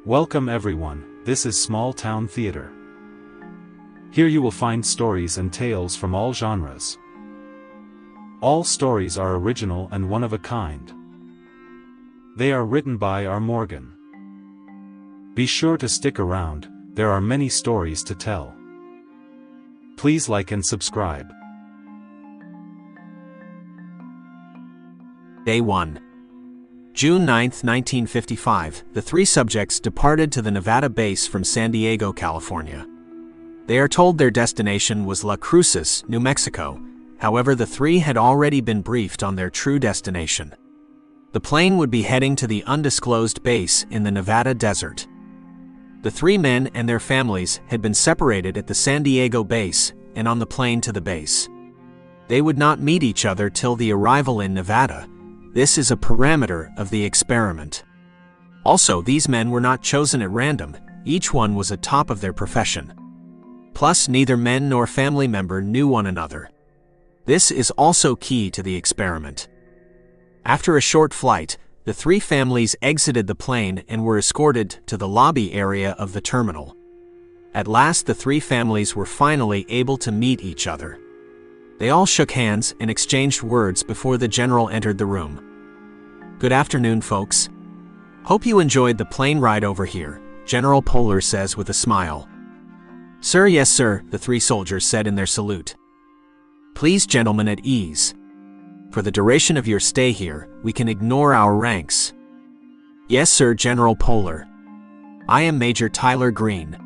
Welcome everyone, this is Small Town Theater. Here you will find stories and tales from all genres. All stories are original and one of a kind. They are written by R. Morgan. Be sure to stick around, there are many stories to tell. Please like and subscribe. Day 1. June 9, 1955, the three subjects departed to the Nevada base from San Diego, California. They are told their destination was La Cruces, New Mexico. However, the three had already been briefed on their true destination. The plane would be heading to the undisclosed base in the Nevada desert. The three men and their families had been separated at the San Diego base and on the plane to the base. They would not meet each other till the arrival in Nevada. This is a parameter of the experiment. Also, these men were not chosen at random, each one was a top of their profession. Plus, neither men nor family member knew one another. This is also key to the experiment. After a short flight, the three families exited the plane and were escorted to the lobby area of the terminal. At last, the three families were finally able to meet each other. They all shook hands and exchanged words before the general entered the room. "Good afternoon, folks. Hope you enjoyed the plane ride over here," General Poehler says with a smile. "Sir, yes sir," the three soldiers said in their salute. "Please, gentlemen, at ease. For the duration of your stay here, we can ignore our ranks." "Yes sir, General Poehler. I am Major Tyler Green."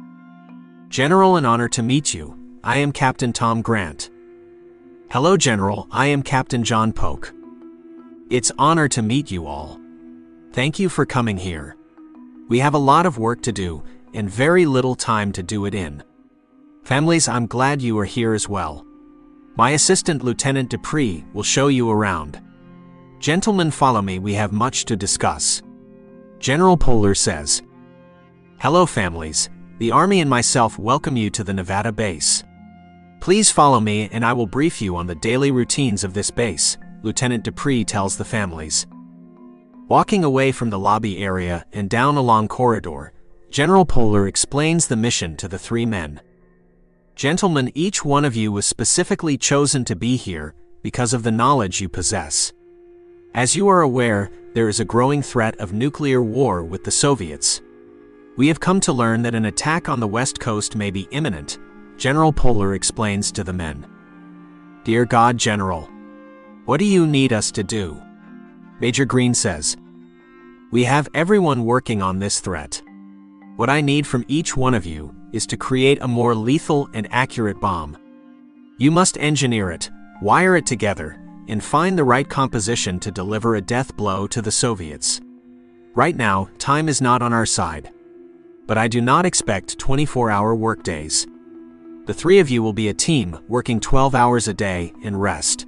"General, an honor to meet you. I am Captain Tom Grant." "Hello, General, I am Captain John Polk." "It's honor to meet you all. Thank you for coming here. We have a lot of work to do, and very little time to do it in. Families, I'm glad you are here as well. My assistant, Lieutenant Dupree, will show you around. Gentlemen, follow me, we have much to discuss." General Poehler says, "Hello, families. The Army and myself welcome you to the Nevada base. Please follow me and I will brief you on the daily routines of this base," Lieutenant Dupree tells the families. Walking away from the lobby area and down a long corridor, General Poehler explains the mission to the three men. "Gentlemen, each one of you was specifically chosen to be here because of the knowledge you possess. As you are aware, there is a growing threat of nuclear war with the Soviets. We have come to learn that an attack on the West Coast may be imminent," General Poehler explains to the men. "Dear God, General, what do you need us to do?" Major Green says, "We have everyone working on this threat. What I need from each one of you is to create a more lethal and accurate bomb. You must engineer it, wire it together, and find the right composition to deliver a death blow to the Soviets. Right now, time is not on our side. But I do not expect 24-hour workdays. The three of you will be a team, working 12 hours a day and rest.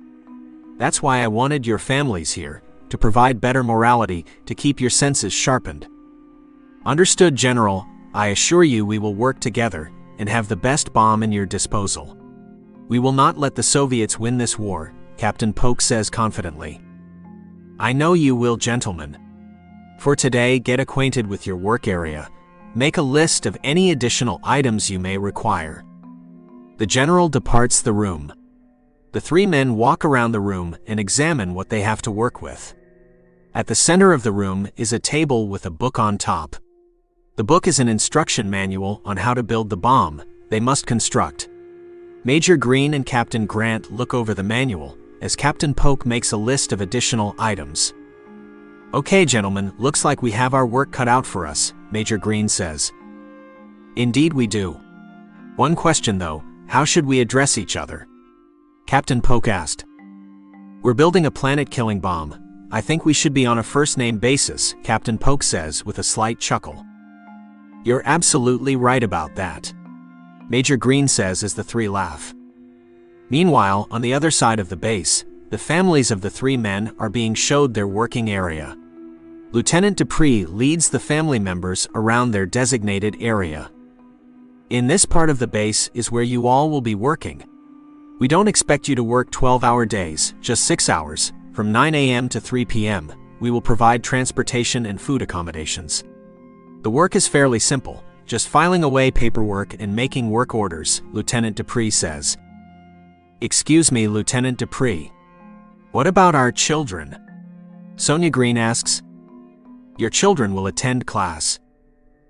That's why I wanted your families here, to provide better morality, to keep your senses sharpened." "Understood, General. I assure you we will work together and have the best bomb in your disposal. We will not let the Soviets win this war," Captain Polk says confidently. "I know you will, gentlemen. For today, get acquainted with your work area. Make a list of any additional items you may require." The general departs the room. The three men walk around the room and examine what they have to work with. At the center of the room is a table with a book on top. The book is an instruction manual on how to build the bomb they must construct. Major Green and Captain Grant look over the manual as Captain Polk makes a list of additional items. "Okay, gentlemen, looks like we have our work cut out for us," Major Green says. "Indeed we do. One question though, how should we address each other?" Captain Polk asked. "We're building a planet-killing bomb. I think we should be on a first-name basis," Captain Polk says with a slight chuckle. "You're absolutely right about that," Major Green says as the three laugh. Meanwhile, on the other side of the base, the families of the three men are being showed their working area. Lieutenant Dupree leads the family members around their designated area. "In this part of the base is where you all will be working. We don't expect you to work 12-hour days, just 6 hours, from 9 a.m. to 3 p.m. We will provide transportation and food accommodations. The work is fairly simple, just filing away paperwork and making work orders, Lieutenant Dupree says. Excuse me, Lieutenant Dupree. What about our children? Sonia Green asks. Your children will attend class.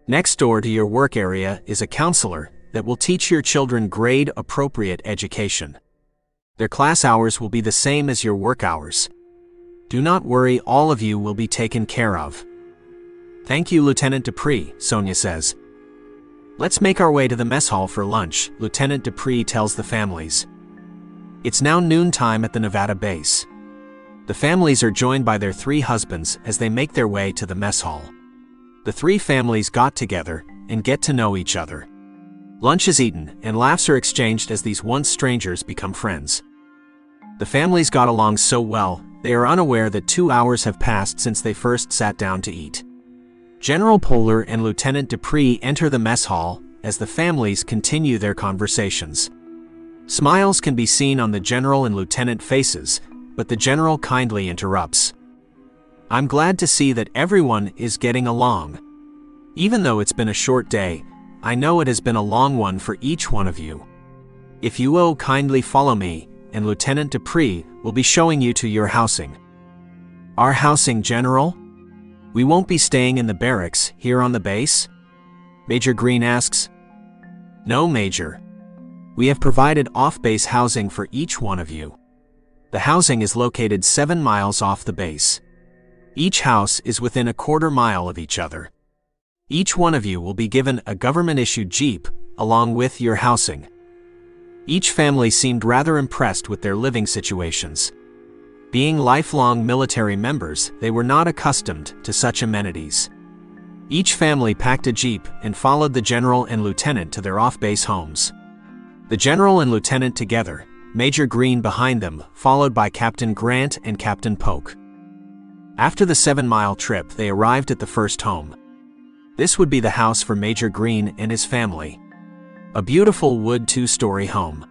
Next door to your work area is a counselor that will teach your children grade-appropriate education. Their class hours will be the same as your work hours. Do not worry, all of you will be taken care of. Thank you, Lieutenant Dupree, Sonia says. Let's make our way to the mess hall for lunch, Lieutenant Dupree tells the families. It's now noontime at the Nevada base. The families are joined by their 3 husbands as they make their way to the mess hall. The 3 families got together and get to know each other. Lunch is eaten and laughs are exchanged as these once strangers become friends. The families got along so well, they are unaware that 2 hours have passed since they first sat down to eat. General Poehler and Lieutenant Dupree enter the mess hall as the families continue their conversations. Smiles can be seen on the general and lieutenant faces, but the general kindly interrupts. I'm glad to see that everyone is getting along. Even though it's been a short day, I know it has been a long one for each one of you. If you will kindly follow me, and Lieutenant Dupree will be showing you to your housing. Our housing, General? We won't be staying in the barracks here on the base? Major Green asks. No, Major. We have provided off-base housing for each one of you. The housing is located 7 miles off the base. Each house is within a quarter mile of each other. Each one of you will be given a government-issued Jeep along with your housing. Each family seemed rather impressed with their living situations. Being lifelong military members, they were not accustomed to such amenities. Each family packed a Jeep and followed the general and lieutenant to their off-base homes. The general and lieutenant together, Major Green behind them, followed by Captain Grant and Captain Polk. After the 7-mile trip, they arrived at the first home. This would be the house for Major Green and his family. A beautiful wood 2-story home.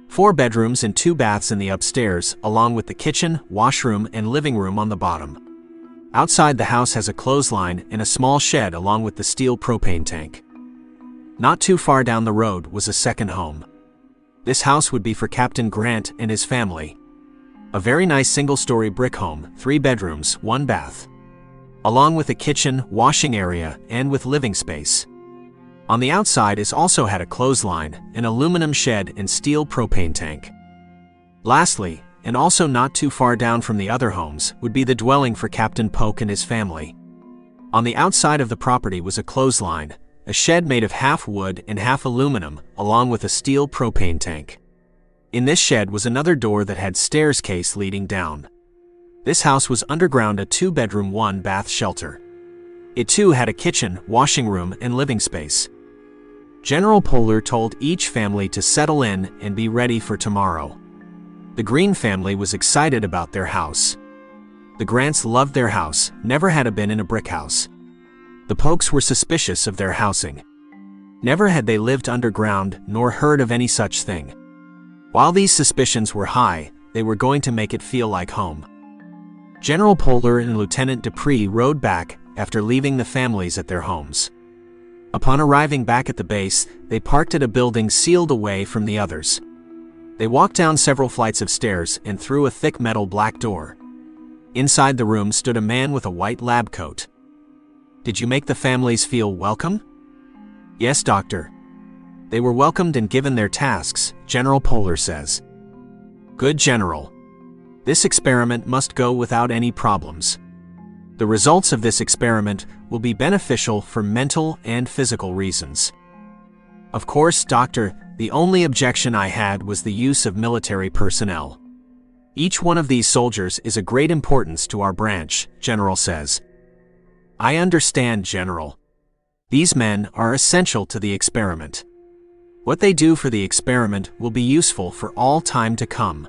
4 bedrooms and 2 baths in the upstairs, along with the kitchen, washroom, and living room on the bottom. Outside the house has a clothesline and a small shed along with the steel propane tank. Not too far down the road was a second home. This house would be for Captain Grant and his family. A very nice single-story brick home, 3 bedrooms, 1 bath. Along with a kitchen, washing area, and with living space. On the outside is also had a clothesline, an aluminum shed, and steel propane tank. Lastly, and also not too far down from the other homes, would be the dwelling for Captain Polk and his family. On the outside of the property was a clothesline, a shed made of half wood and half aluminum, along with a steel propane tank. In this shed was another door that had stairs case leading down. This house was underground, a 2-bedroom, 1-bath shelter. It too had a kitchen, washing room, and living space. General Poehler told each family to settle in and be ready for tomorrow. The Green family was excited about their house. The Grants loved their house, never had been in a brick house. The Polks were suspicious of their housing. Never had they lived underground nor heard of any such thing. While these suspicions were high, they were going to make it feel like home. General Poehler and Lieutenant Dupree rode back after leaving the families at their homes. Upon arriving back at the base, they parked at a building sealed away from the others. They walked down several flights of stairs and through a thick metal black door. Inside the room stood a man with a white lab coat. Did you make the families feel welcome? Yes, Doctor. They were welcomed and given their tasks, General Poehler says. Good, General. This experiment must go without any problems. The results of this experiment will be beneficial for mental and physical reasons. Of course, Doctor, the only objection I had was the use of military personnel. Each one of these soldiers is of great importance to our branch, General says. I understand, General. These men are essential to the experiment. What they do for the experiment will be useful for all time to come.